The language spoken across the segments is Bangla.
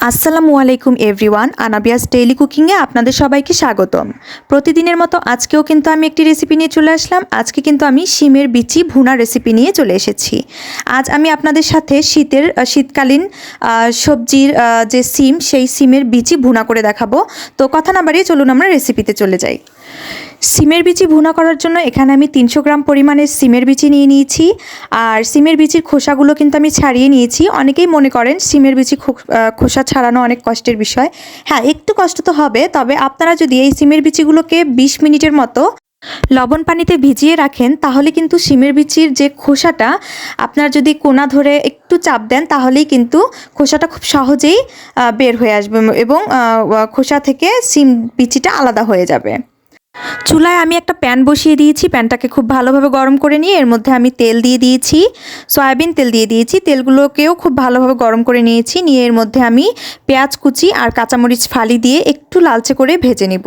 আসসালামু আলাইকুম এভরিওয়ান, আনাবিয়াস ডেইলি কুকিংয়ে আপনাদের সবাইকে স্বাগতম। প্রতিদিনের মতো আজকেও কিন্তু আমি একটি রেসিপি নিয়ে চলে আসলাম। আজকে কিন্তু আমি শিমের বিচি ভুনা রেসিপি নিয়ে চলে এসেছি। আজ আমি আপনাদের সাথে শীতকালীন সবজির যে সিম, সেই সিমের বিচি ভুনা করে দেখাবো। তো কথা না বাড়িয়ে চলুন আমরা রেসিপিতে চলে যাই। সিমের বিচি ভুনা করার জন্য এখানে আমি 300 গ্রাম পরিমাণের সিমের বিচি নিয়ে নিয়েছি। আর সিমের বিচির খোসাগুলো কিন্তু আমি ছাড়িয়ে নিয়েছি। অনেকেই মনে করেন সিমের বিচি খোসা ছাড়ানো অনেক কষ্টের বিষয়। হ্যাঁ, একটু কষ্ট তো হবে, তবে আপনারা যদি এই সিমের বিচিগুলোকে 20 মিনিটের মতো লবণ পানিতে ভিজিয়ে রাখেন, তাহলে কিন্তু সিমের বিচির যে খোসাটা, আপনার যদি কোনা ধরে একটু চাপ দেন তাহলেই কিন্তু খোসাটা খুব সহজেই বের হয়ে আসবে এবং খোসা থেকে সিম বিচিটা আলাদা হয়ে যাবে। চুলায় আমি একটা প্যান বসিয়ে দিয়েছি। প্যানটাকে খুব ভালোভাবে গরম করে নিয়ে এর মধ্যে আমি তেল দিয়ে দিয়েছি, সয়াবিন তেল দিয়ে দিয়েছি। তেলগুলোকেও খুব ভালোভাবে গরম করে নিয়েছি। নিয়ে এর মধ্যে আমি পেঁয়াজ কুচি আর কাঁচামরিচ ফালি দিয়ে একটু লালচে করে ভেজে নিব।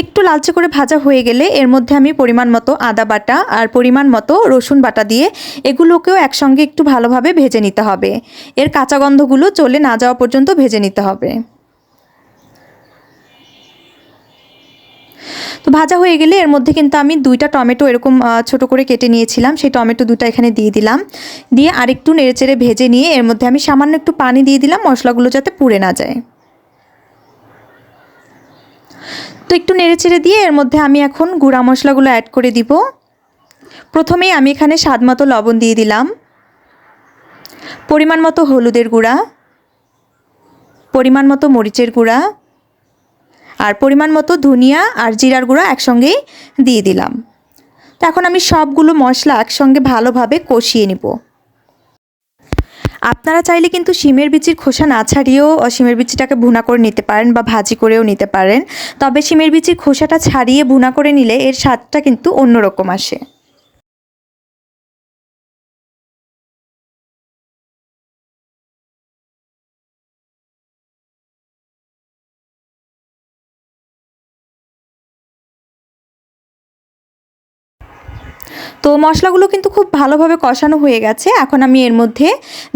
একটু লালচে করে ভাজা হয়ে গেলে এর মধ্যে আমি পরিমাণ মতো আদা বাটা আর পরিমাণ মতো রসুন বাটা দিয়ে এগুলোকেও একসঙ্গে একটু ভালোভাবে ভেজে নিতে হবে। এর কাঁচা গন্ধগুলো চলে না যাওয়া পর্যন্ত ভেজে নিতে হবে। তো ভাজা হয়ে গেলে এর মধ্যে কিন্তু আমি 2টা টমেটো এরকম ছোট করে কেটে নিয়েছিলাম, সেই টমেটো 2টা এখানে দিয়ে দিলাম। দিয়ে আরেকটু নেড়েচেড়ে ভেজে নিয়ে এর মধ্যে আমি সামান্য একটু পানি দিয়ে দিলাম, মশলাগুলো যাতে পুড়ে না যায়। তো একটু নেড়েচেড়ে দিয়ে এর মধ্যে আমি এখন গুঁড়া মশলাগুলো অ্যাড করে দিব। প্রথমেই আমি এখানে স্বাদ মতো লবণ দিয়ে দিলাম, পরিমাণ মতো হলুদের গুঁড়া, পরিমাণ মতো মরিচের গুঁড়া আর পরিমাণ মতো ধনিয়া আর জিরার গুঁড়া একসঙ্গেই দিয়ে দিলাম। তো এখন আমি সবগুলো মশলা একসঙ্গে ভালোভাবে কষিয়ে নিব। আপনারা চাইলে কিন্তু শিমের বিচির খোসা না ছাড়িয়েও শিমের বিচিটাকে ভুনা করে নিতে পারেন বা ভাজি করেও নিতে পারেন। তবে শিমের বিচির খোসাটা ছাড়িয়ে ভুনা করে নিলে এর স্বাদটা কিন্তু অন্যরকম আসে। তো মশলাগুলো কিন্তু খুব ভালোভাবে কষানো হয়ে গেছে। এখন আমি এর মধ্যে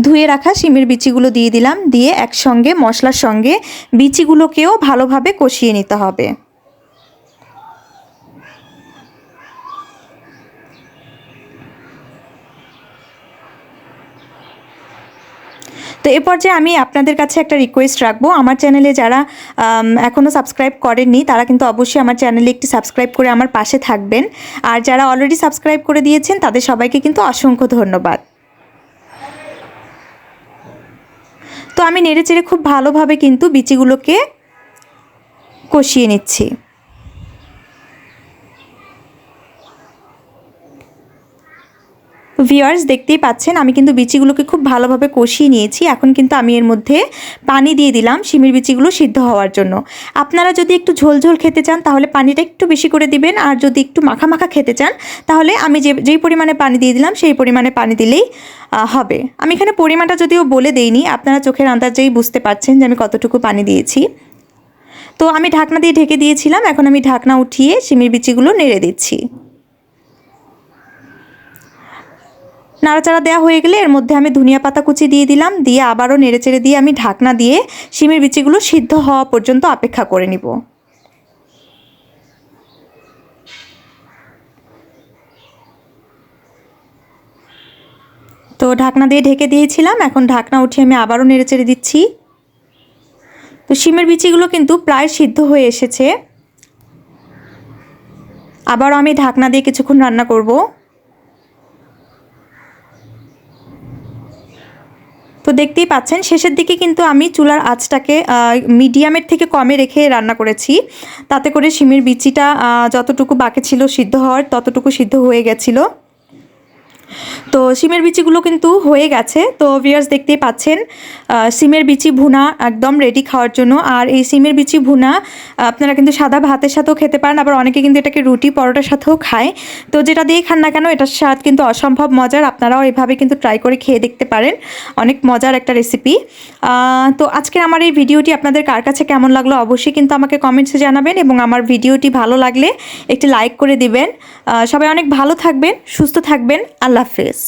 ধুয়ে রাখা শিমের বিচিগুলো দিয়ে দিলাম। দিয়ে একসঙ্গে মশলার সঙ্গে বিচিগুলোকেও ভালোভাবে কষিয়ে নিতে হবে। তো এ পর্যায়ে আমি আপনাদের কাছে একটা রিকোয়েস্ট রাখবো। আমার চ্যানেলে যারা এখনও সাবস্ক্রাইব করেননি তারা কিন্তু অবশ্যই আমার চ্যানেলে একটি সাবস্ক্রাইব করে আমার পাশে থাকবেন। আর যারা অলরেডি সাবস্ক্রাইব করে দিয়েছেন তাদের সবাইকে কিন্তু অসংখ্য ধন্যবাদ। তো আমি নেড়েচেড়ে খুব ভালোভাবে কিন্তু বিচিগুলোকে কষিয়ে নিচ্ছি। ভিউয়ার্স, দেখতেই পাচ্ছেন আমি কিন্তু বিচিগুলোকে খুব ভালোভাবে কষিয়ে নিয়েছি। এখন কিন্তু আমি এর মধ্যে পানি দিয়ে দিলাম শিমের বিচিগুলো সিদ্ধ হওয়ার জন্য। আপনারা যদি একটু ঝোল ঝোল খেতে চান তাহলে পানিটা একটু বেশি করে দিবেন, আর যদি একটু মাখা মাখা খেতে চান তাহলে আমি যেই পরিমাণে পানি দিয়ে দিলাম সেই পরিমাণে পানি দিলেই হবে। আমি এখানে পরিমাণটা যদিও বলে দেইনি, আপনারা চোখের আন্দাজেই বুঝতে পারছেন যে আমি কতটুকু পানি দিয়েছি। তো আমি ঢাকনা দিয়ে ঢেকে দিয়েছিলাম। এখন আমি ঢাকনা উঠিয়ে শিমের বিচিগুলো নেড়ে দিচ্ছি। নাড়াচাড়া দেওয়া হয়ে গেলে এর মধ্যে আমি ধনিয়া পাতা কুচি দিয়ে দিলাম। দিয়ে আবারও নেড়েচেড়ে দিয়ে আমি ঢাকনা দিয়ে শিমের বিচিগুলো সিদ্ধ হওয়া পর্যন্ত অপেক্ষা করে নিব। তো ঢাকনা দিয়ে ঢেকে দিয়েছিলাম, এখন ঢাকনা উঠিয়ে আমি আবারও নেড়েচেড়ে দিচ্ছি। তো শিমের বিচিগুলো কিন্তু প্রায় সিদ্ধ হয়ে এসেছে। আবারও আমি ঢাকনা দিয়ে কিছুক্ষণ রান্না করব। তো দেখতেই পাচ্ছেন শেষের দিকে কিন্তু আমি চুলার আঁচটাকে মিডিয়ামের থেকে কমে রেখে রান্না করেছি। তাতে করে শিমের বিচিটা যতটুকু বাকি ছিল সিদ্ধ হওয়ার ততটুকু সিদ্ধ হয়ে গেছিলো। তো শিমের বিচিগুলো কিন্তু হয়ে গেছে। তো ভিউয়ার্স, দেখতেই পাচ্ছেন সিমের বিচি ভুনা একদম রেডি খাওয়ার জন্য। আর এই সিমের বিচি ভুনা আপনারা কিন্তু সাদা ভাতের সাথেও খেতে পারেন, আবার অনেকে কিন্তু এটাকে রুটি পরোটার সাথেও খায়। তো যেটা দিয়ে খান না কেন এটার স্বাদ কিন্তু অসম্ভব মজার। আপনারাও এভাবে কিন্তু ট্রাই করে খেয়ে দেখতে পারেন, অনেক মজার একটা রেসিপি। তো আজকের আমার এই ভিডিওটি আপনাদের কার কাছে কেমন লাগলো অবশ্যই কিন্তু আমাকে কমেন্টসে জানাবেন, এবং আমার ভিডিওটি ভালো লাগলে একটি লাইক করে দিবেন। সবাই অনেক ভালো থাকবেন, সুস্থ থাকবেন। আল্লাহ হাফেজ।